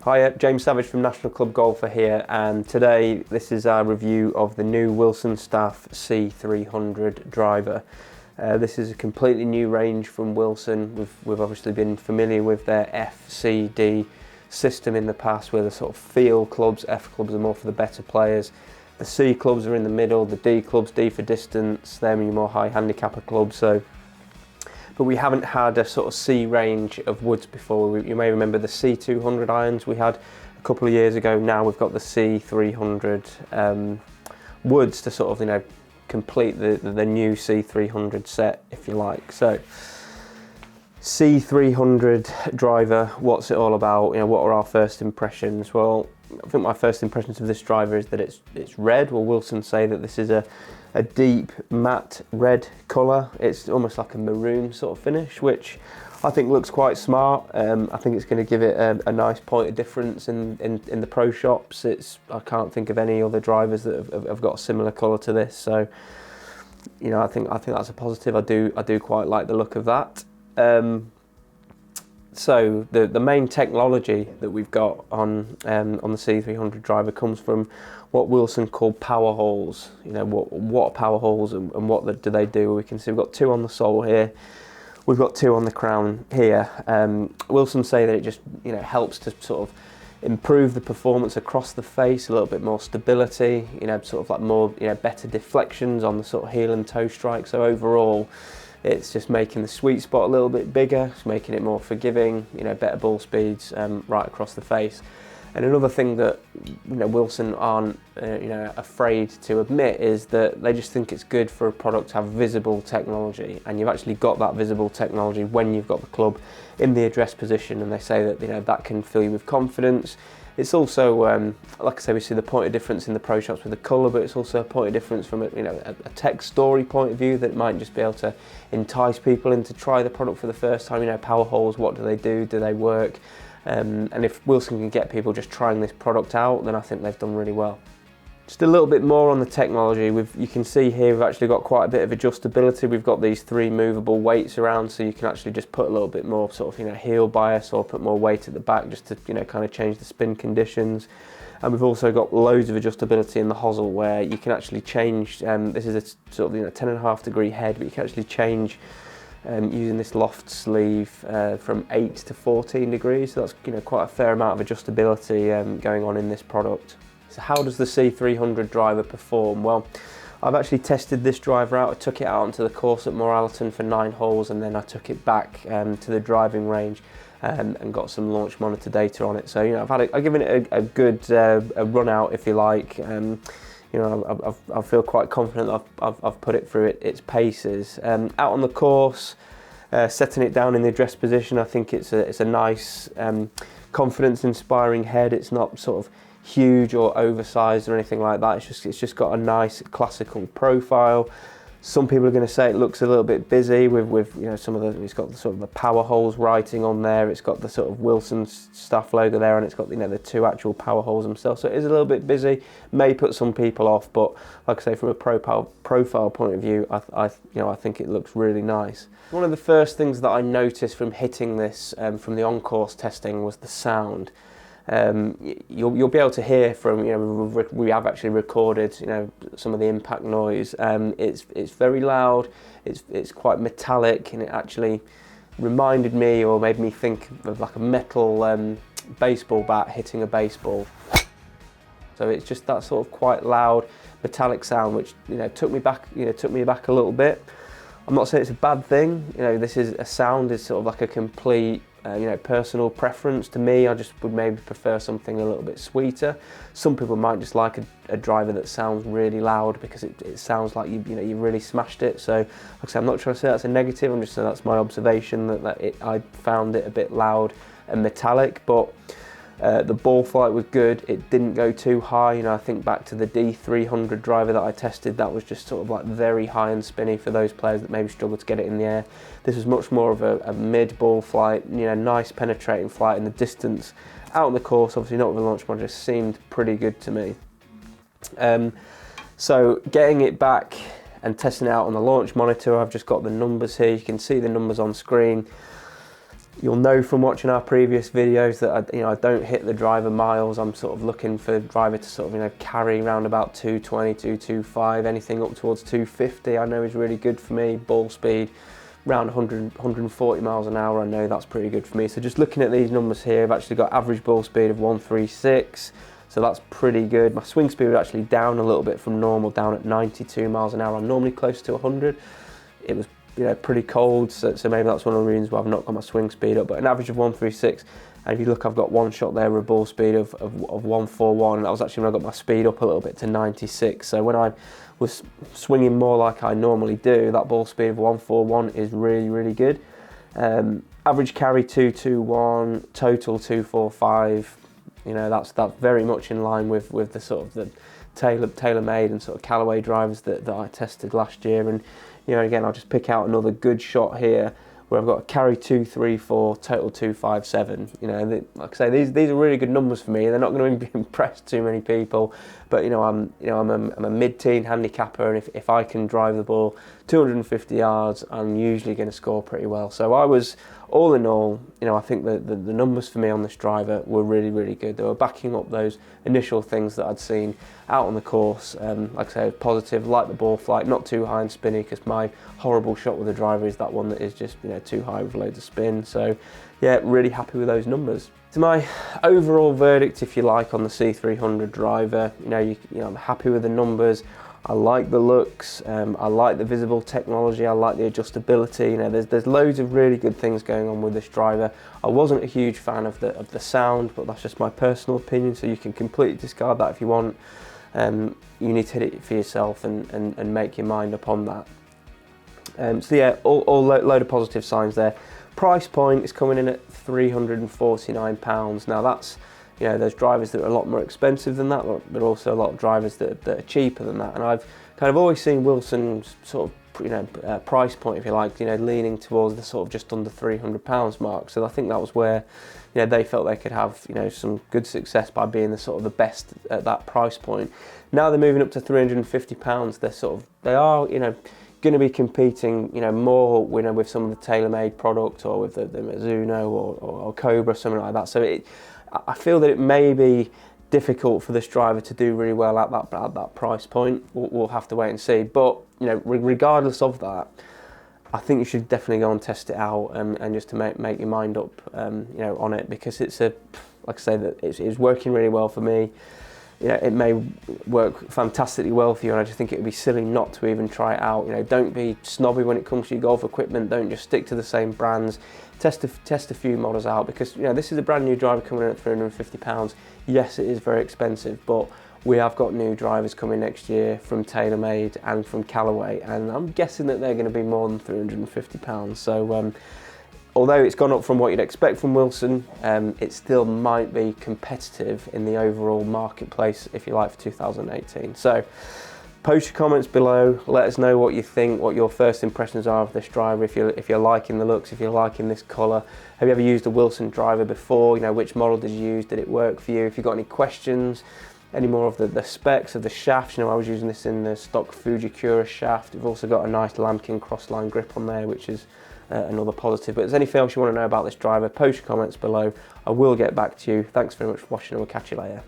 Hi, James Savage from National Club Golfer here, and today this is our review of the new Wilson Staff C300 driver. This is a completely new range from Wilson. We've obviously been familiar with their FCD system in the past, where the sort of field clubs, F clubs are more for the better players. The C clubs are in the middle, the D clubs, D for distance, they're your more high handicapper clubs. But we haven't had a sort of C range of woods before. You may remember the C200 irons we had a couple of years ago. Now we've got the C300 woods to sort of, complete the new C300 set, if you like. So C300 driver, what's it all about? What are our first impressions? Well, I think my first impressions of this driver is that it's red. Well, Wilson say that this is a deep matte red colour. It's almost like a maroon sort of finish, which I think looks quite smart. I think it's going to give it a nice point of difference in the pro shops. I can't think of any other drivers that have got a similar colour to this. So, I think that's a positive. I do quite like the look of that. So the main technology that we've got on the C300 driver comes from what Wilson called power holes. What are power holes and what do they do? We can see we've got two on the sole here. We've got two on the crown here. Wilson say that it just helps to sort of improve the performance across the face, a little bit more stability. Sort of like more better deflections on the sort of heel and toe strike. So overall, it's just making the sweet spot a little bit bigger. It's making it more forgiving. Better ball speeds right across the face. And another thing that Wilson aren't afraid to admit is that they just think it's good for a product to have visible technology, and you've actually got that visible technology when you've got the club in the address position, and they say that that can fill you with confidence. It's also, like I say, we see the point of difference in the pro shops with the colour, but it's also a point of difference from a tech story point of view that might just be able to entice people in to try the product for the first time. Power holes, what do they do? Do they work? And if Wilson can get people just trying this product out, then I think they've done really well. Just a little bit more on the technology. You can see here we've actually got quite a bit of adjustability. We've got these three movable weights around, so you can actually just put a little bit more sort of heel bias or put more weight at the back just to kind of change the spin conditions. And we've also got loads of adjustability in the hosel, where you can actually change. This is a sort of 10.5 degree head, but you can actually change using this loft sleeve from 8 to 14 degrees. So that's quite a fair amount of adjustability going on in this product. So how does the C300 driver perform? Well, I've actually tested this driver out. I took it out onto the course at Moor Allerton for 9 holes, and then I took it back to the driving range and got some launch monitor data on it. So I've given it a good a run out, if you like. I feel quite confident I've put it through its paces. Out on the course, setting it down in the address position, I think it's a nice, confidence-inspiring head. It's not sort of huge or oversized or anything like that. It's just got a nice classical profile. Some people are going to say it looks a little bit busy with some of the. It's got the sort of the power holes writing on there. It's got the sort of Wilson Staff logo there, and it's got the two actual power holes themselves. So it is a little bit busy. May put some people off, but like I say, from a profile point of view, I think it looks really nice. One of the first things that I noticed from hitting this from the on-course testing was the sound. You'll be able to hear from, we have actually recorded, some of the impact noise. It's very loud, it's quite metallic, and it actually reminded me or made me think of like a metal baseball bat hitting a baseball. So it's just that sort of quite loud metallic sound, which took me back a little bit. I'm not saying it's a bad thing. This is a sound is sort of like a complete personal preference. To me, I just would maybe prefer something a little bit sweeter. Some people might just like a driver that sounds really loud because it sounds like you really smashed it. So, like I say, I'm not trying to say that's a negative. I'm just saying that's my observation I found it a bit loud and metallic, but the ball flight was good. It didn't go too high. I think back to the D300 driver that I tested, that was just sort of like very high and spinny for those players that maybe struggle to get it in the air. This was much more of a mid ball flight, nice penetrating flight in the distance. Out on the course, obviously not with the launch monitor, seemed pretty good to me. So getting it back and testing it out on the launch monitor, I've just got the numbers here. You can see the numbers on screen. You'll know from watching our previous videos that I don't hit the driver miles. I'm sort of looking for the driver to sort of carry around about 220, 225, anything up towards 250 I know is really good for me. Ball speed around 100, 140 miles an hour, I know that's pretty good for me. So just looking at these numbers here, I've actually got average ball speed of 136, so that's pretty good. My swing speed was actually down a little bit from normal, down at 92 miles an hour. I'm normally close to 100. It was pretty cold, so maybe that's one of the reasons why I've not got my swing speed up, but an average of 136, and if you look, I've got one shot there with a ball speed of 141, and that was actually when I got my speed up a little bit to 96, so when I was swinging more like I normally do, that ball speed of 141 is really, really good. Average carry 221, total 245, that's very much in line with the sort of the tailor-made and sort of Callaway drivers that I tested last year. And again, I'll just pick out another good shot here where I've got a carry 234, total 257. Like I say, these are really good numbers for me. They're not going to impress too many people, but I'm a mid-teen handicapper, and if I can drive the ball 250 yards, I'm usually going to score pretty well. So I was, all in all, I think the numbers for me on this driver were really, really good. They were backing up those initial things that I'd seen out on the course. Like I say, positive, like the ball flight, not too high and spinny, because my horrible shot with the driver is that one that is just too high with loads of spin. So yeah, really happy with those numbers. So my overall verdict, if you like, on the C300 driver, I'm happy with the numbers. I like the looks, I like the visible technology, I like the adjustability. There's loads of really good things going on with this driver. I wasn't a huge fan of the sound, but that's just my personal opinion, so you can completely discard that if you want. You need to hit it for yourself and make your mind up on that. So yeah, all load of positive signs there. Price point is coming in at £349. Now that's, there's drivers that are a lot more expensive than that, but also a lot of drivers that are cheaper than that. And I've kind of always seen Wilson's sort of price point, if you like, leaning towards the sort of just under £300 mark. So I think that was where they felt they could have some good success by being the sort of the best at that price point. Now they're moving up to £350. They are going to be competing more with some of the tailor-made product, or with the Mizuno or Cobra, something like that. So I feel that it may be difficult for this driver to do really well at that price point. We'll have to wait and see. But regardless of that, I think you should definitely go and test it out, and just to make your mind up, on it, because it's like I say, that it's working really well for me. It may work fantastically well for you, and I just think it would be silly not to even try it out. Don't be snobby when it comes to your golf equipment. Don't just stick to the same brands. Test a few models out, because this is a brand new driver coming in at £350. Yes, it is very expensive, but we have got new drivers coming next year from TaylorMade and from Callaway, and I'm guessing that they're going to be more than £350. So although it's gone up from what you'd expect from Wilson, it still might be competitive in the overall marketplace, if you like, for 2018. So post your comments below, let us know what you think, what your first impressions are of this driver, if you're liking the looks, if you're liking this colour. Have you ever used a Wilson driver before? Which model did you use? Did it work for you? If you've got any questions, any more of the specs of the shafts, I was using this in the stock Fujikura shaft. We've also got a nice lambkin crossline grip on there, which is another positive. But if there's anything else you want to know about this driver, post your comments below. I will get back to you. Thanks very much for watching, and we'll catch you later.